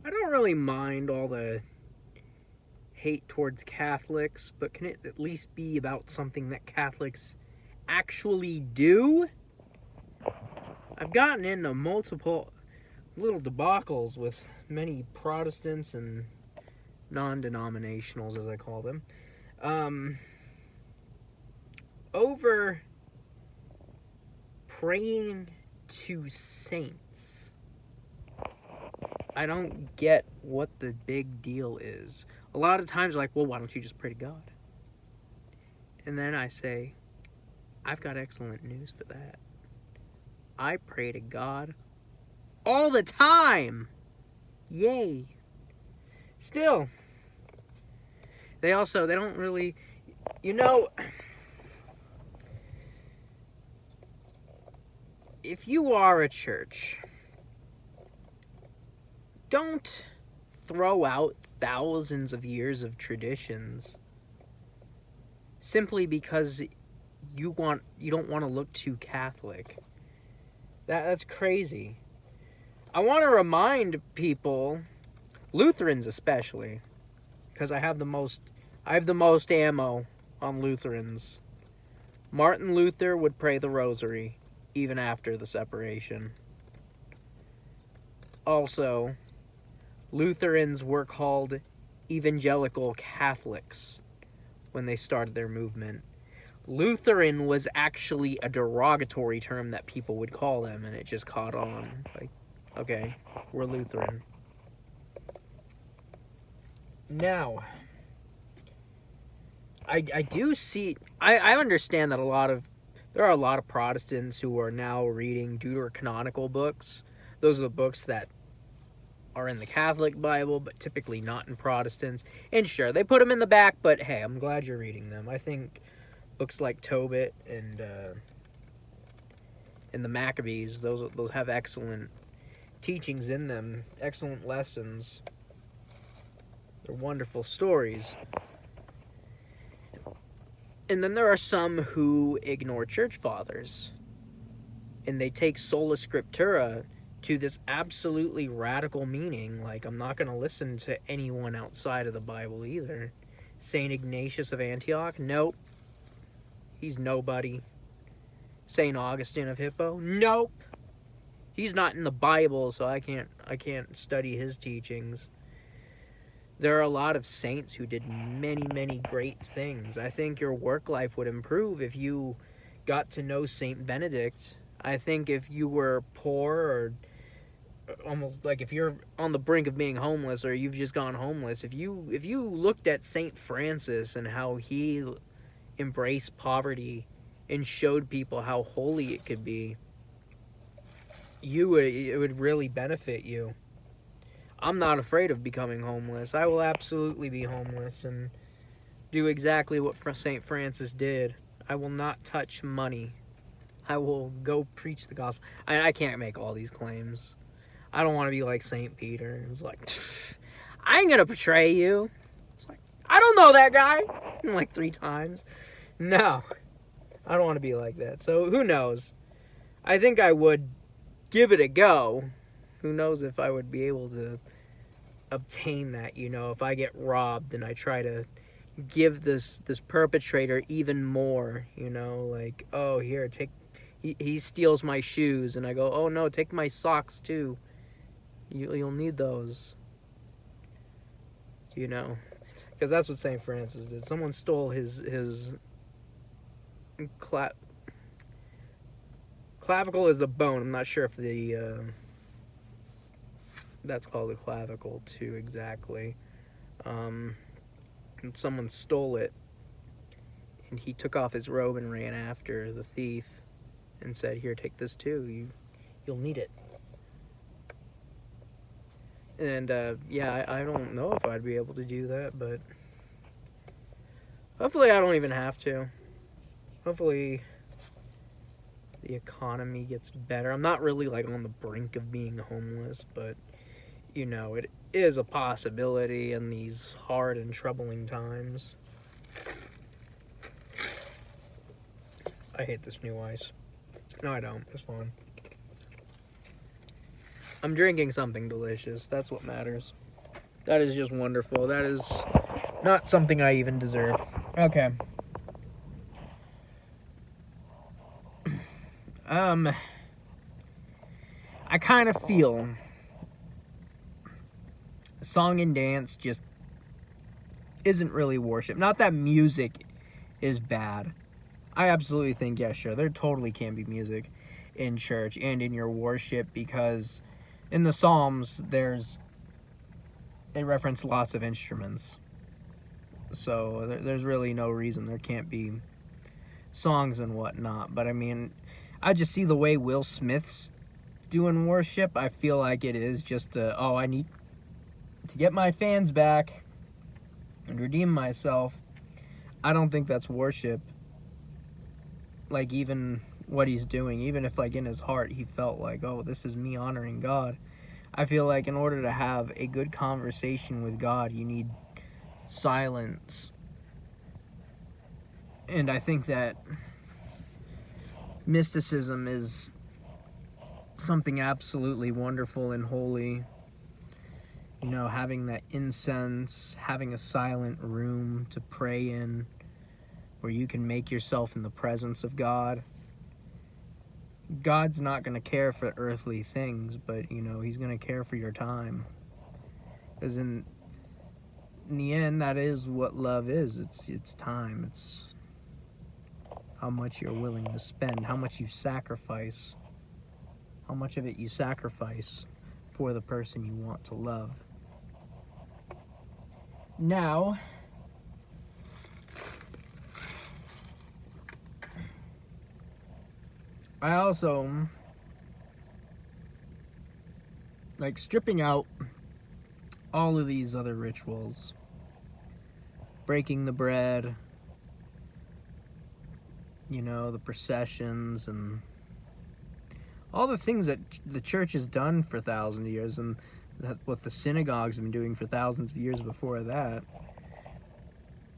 I don't really mind all the hate towards Catholics, but can it at least be about something that Catholics actually do? I've gotten into multiple little debacles with many Protestants and non-denominationals, as I call them, um, over praying to saints. I don't get what the big deal is. A lot of times, like, well, why don't you just pray to God? And then I say, I've got excellent news for that. I pray to God all the time. Yay. Still, they don't really, you know, if you are a church, don't throw out thousands of years of traditions simply because you don't want to look too Catholic. That's crazy. I want to remind people, Lutherans especially, because I have the most ammo on Lutherans. Martin Luther would pray the rosary even after the separation. Also, Lutherans were called evangelical Catholics when they started their movement. Lutheran was actually a derogatory term that people would call them, and it just caught on. Like, okay, we're Lutheran. Now, I do see, I understand that there are a lot of Protestants who are now reading deuterocanonical books. Those are the books that are in the Catholic Bible, but typically not in Protestants. And sure, they put them in the back, but hey, I'm glad you're reading them. I think books like Tobit and the Maccabees, those have excellent teachings in them, excellent lessons. They're wonderful stories. And then there are some who ignore church fathers, and they take sola scriptura to this absolutely radical meaning. Like, I'm not going to listen to anyone outside of the Bible either. Saint Ignatius of Antioch? Nope. He's nobody. Saint Augustine of Hippo? Nope. He's not in the Bible, so I can't study his teachings. There are a lot of saints who did many, many great things. I think your work life would improve if you got to know Saint Benedict. I think if you were poor, or almost like if you're on the brink of being homeless, or you've just gone homeless, if you looked at Saint Francis and how he embraced poverty and showed people how holy it could be, it would really benefit you. I'm not afraid of becoming homeless. I will absolutely be homeless and do exactly what St. Francis did. I will not touch money. I will go preach the gospel. I can't make all these claims. I don't want to be like St. Peter. It was like, I ain't going to betray you. It's like, I don't know that guy. Like 3 times. No. I don't want to be like that. So who knows? I think I would give it a go. Who knows if I would be able to obtain that, if I get robbed and I try to give this perpetrator even more, like, oh, here, he steals my shoes, and I go, oh no, take my socks too. You'll need those. Because that's what St. Francis did. Someone stole his clavicle is the bone. I'm not sure if that's called a clavicle too exactly. Someone stole it, and he took off his robe and ran after the thief and said, here, take this too. You'll need it. And yeah, I don't know if I'd be able to do that, but hopefully I don't even have to. Hopefully the economy gets better. I'm not really like on the brink of being homeless, but it is a possibility in these hard and troubling times. I hate this new ice. No, I don't. It's fine. I'm drinking something delicious. That's what matters. That is just wonderful. That is not something I even deserve. Okay. I kind of feel song and dance just isn't really worship. Not that music is bad. I absolutely think, yeah, sure, there totally can be music in church and in your worship, because in the Psalms they reference lots of instruments. So there's really no reason there can't be songs and whatnot. But I mean, I just see the way Will Smith's doing worship. I feel like it is just I need to get my fans back and redeem myself. I don't think that's worship. Like, even what he's doing, even if like in his heart he felt like, oh, this is me honoring God, I feel like in order to have a good conversation with God, you need silence. And I think that mysticism is something absolutely wonderful and holy. You know, having that incense, having a silent room to pray in, where you can make yourself in the presence of God. God's not going to care for earthly things, but, you know, he's going to care for your time. Because in the end, that is what love is. It's time. It's how much you're willing to spend, how much you sacrifice, how much of it you sacrifice for the person you want to love. Now, I also like stripping out all of these other rituals, breaking the bread, you know, the processions, and all the things that the church has done for thousands of years, and what the synagogues have been doing for thousands of years before that.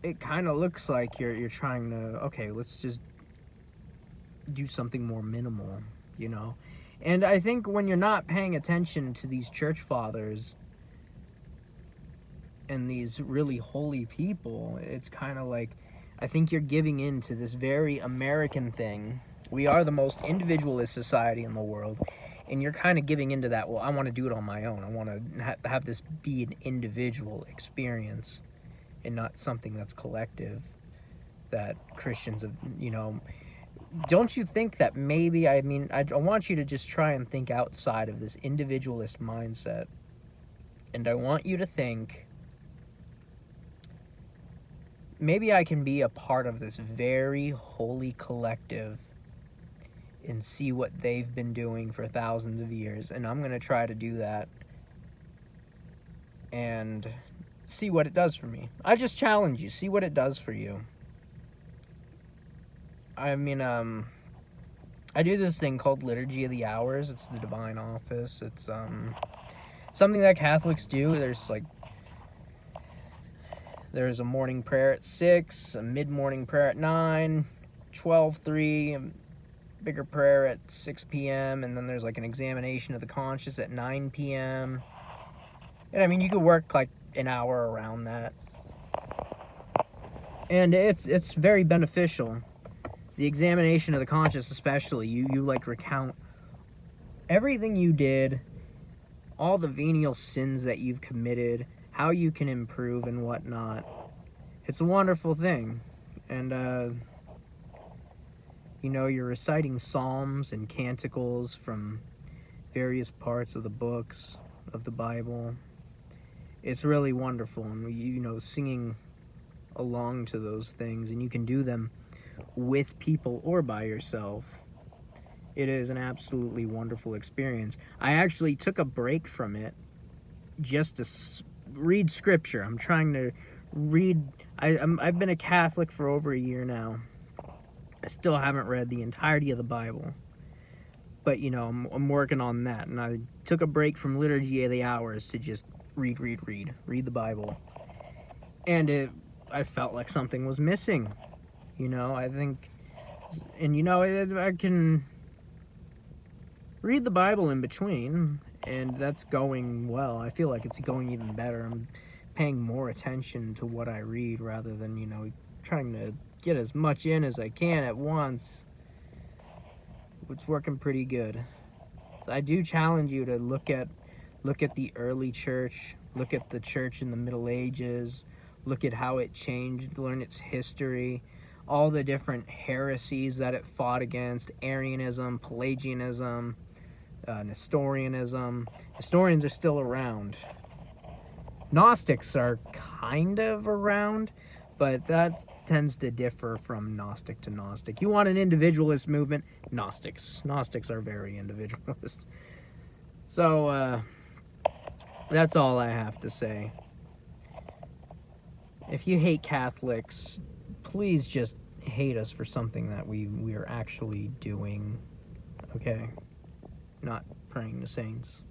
It kind of looks like you're trying to, okay, let's just do something more minimal, you know. And I think when you're not paying attention to these church fathers and these really holy people, it's kind of like, I think you're giving in to this very American thing. We are the most individualist society in the world, and you're kind of giving into that. Well, I want to do it on my own. I want to have this be an individual experience and not something that's collective, that Christians have, you know. Don't you think that maybe, I mean, I want you to just try and think outside of this individualist mindset. And I want you to think, maybe I can be a part of this very holy collective and see what they've been doing for thousands of years. And I'm going to try to do that and see what it does for me. I just challenge you. See what it does for you. I mean, I do this thing called Liturgy of the Hours. It's the Divine Office. It's something that Catholics do. There's a morning prayer at 6, a mid-morning prayer at 9, 12:03, a bigger prayer at 6 p.m., and then there's like an examination of the conscience at 9 p.m. And I mean, you could work like an hour around that. And it's very beneficial. The examination of the conscience especially, you like recount everything you did, all the venial sins that you've committed, how you can improve and whatnot. It's a wonderful thing. And, you know, you're reciting psalms and canticles from various parts of the books of the Bible. It's really wonderful. And, you know, singing along to those things, and you can do them with people or by yourself. It is an absolutely wonderful experience. I actually took a break from it just to read scripture. I'm trying to read. I've been a Catholic for over a year now. I still haven't read the entirety of the Bible, but you know, I'm working on that. And I took a break from Liturgy of the Hours to just read the Bible, and I felt like something was missing. You know, I think, and you know, I can read the Bible in between and that's going well. I feel like it's going even better. I'm paying more attention to what I read rather than, trying to get as much in as I can at once. It's working pretty good. So I do challenge you to look at the early church, look at the church in the Middle Ages, look at how it changed, learn its history, all the different heresies that it fought against: Arianism, Pelagianism, Nestorianism. Nestorians are still around. Gnostics are kind of around, but that tends to differ from Gnostic to Gnostic. You want an individualist movement? Gnostics. Gnostics are very individualist. So, that's all I have to say. If you hate Catholics, please just hate us for something that we are actually doing. Okay? Not praying to saints.